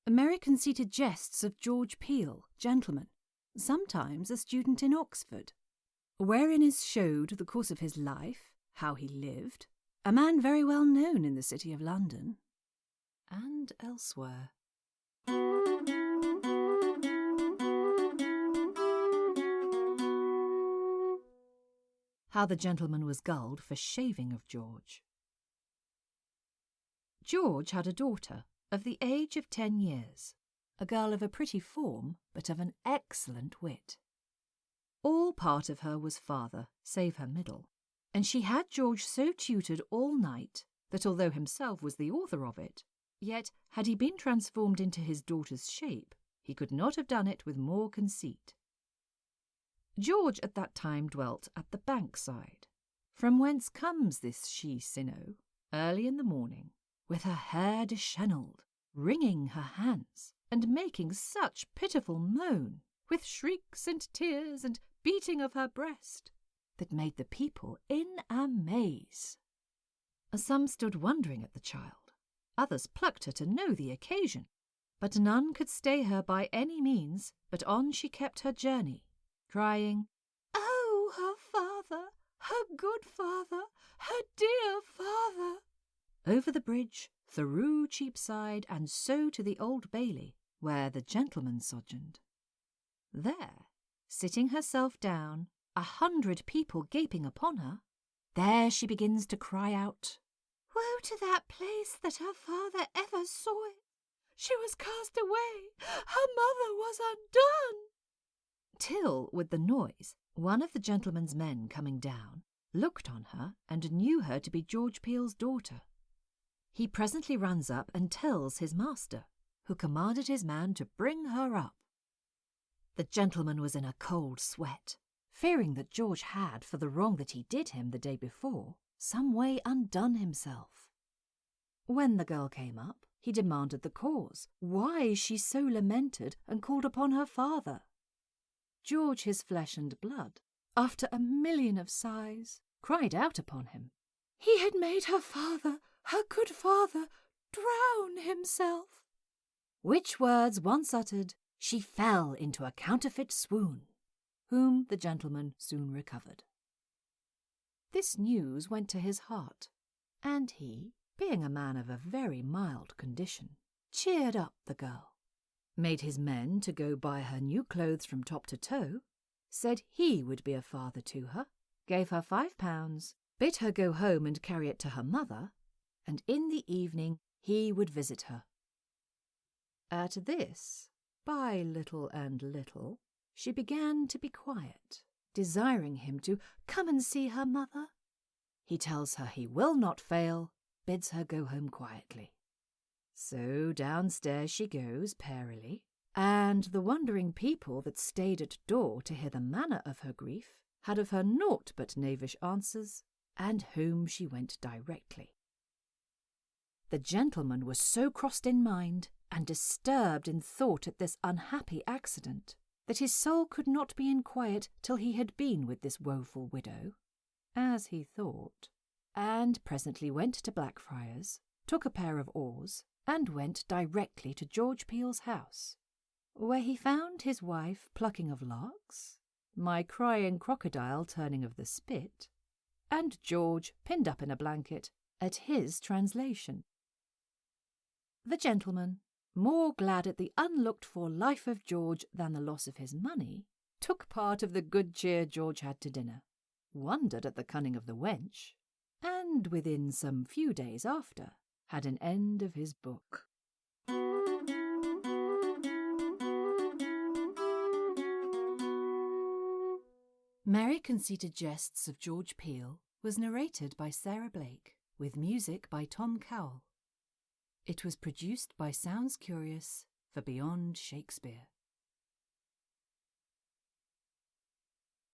American-seated Jests of George Peele, gentleman, sometimes a student in Oxford, wherein is showed the course of his life, how he lived, a man very well known in the city of London, and elsewhere. How the gentleman was gulled for shaving of George. George had a daughter of the age of 10 years, a girl of a pretty form, but of an excellent wit. All part of her was father, save her middle, and she had George so tutored all night that although himself was the author of it, yet had he been transformed into his daughter's shape, he could not have done it with more conceit. George at that time dwelt at the Bankside, from whence comes this she-sinnow, early in the morning, with her hair dishevelled, wringing her hands, and making such pitiful moan, with shrieks and tears and beating of her breast, that made the people in amaze. Some stood wondering at the child, others plucked her to know the occasion, but none could stay her by any means, but on she kept her journey, crying, "Oh, her father, her good father, her dear father!" over the bridge, through Cheapside, and so to the Old Bailey, where the gentleman sojourned. There, sitting herself down, 100 people gaping upon her, there she begins to cry out, "Woe to that place that her father ever saw it! She was cast away, her mother was undone!" Till, with the noise, one of the gentleman's men coming down, looked on her and knew her to be George Peele's daughter. He presently runs up and tells his master, who commanded his man to bring her up. The gentleman was in a cold sweat, fearing that George had, for the wrong that he did him the day before, some way undone himself. When the girl came up, he demanded the cause, why she so lamented and called upon her father. George, his flesh and blood, after a million of sighs, cried out upon him. He had made her father, her good father, drown himself. Which words once uttered, she fell into a counterfeit swoon, whom the gentleman soon recovered. This news went to his heart, and he, being a man of a very mild condition, cheered up the girl, made his men to go buy her new clothes from top to toe, said he would be a father to her, gave her £5, bid her go home and carry it to her mother, and in the evening he would visit her. At this, by little and little, she began to be quiet, desiring him to come and see her mother. He tells her he will not fail, bids her go home quietly. So downstairs she goes perily, and the wondering people that stayed at door to hear the manner of her grief had of her naught but knavish answers, and home she went directly. The gentleman was so crossed in mind and disturbed in thought at this unhappy accident that his soul could not be in quiet till he had been with this woeful widow, as he thought, and presently went to Blackfriars, took a pair of oars, and went directly to George Peele's house, where he found his wife plucking of larks, my crying crocodile turning of the spit, and George pinned up in a blanket at his translation. The gentleman, more glad at the unlooked-for life of George than the loss of his money, took part of the good cheer George had to dinner, wondered at the cunning of the wench, and within some few days after had an end of his book. Merry Conceited Jests of George Peele was narrated by Sarah Blake, with music by Tom Cowell. It was produced by Sounds Curious for Beyond Shakespeare.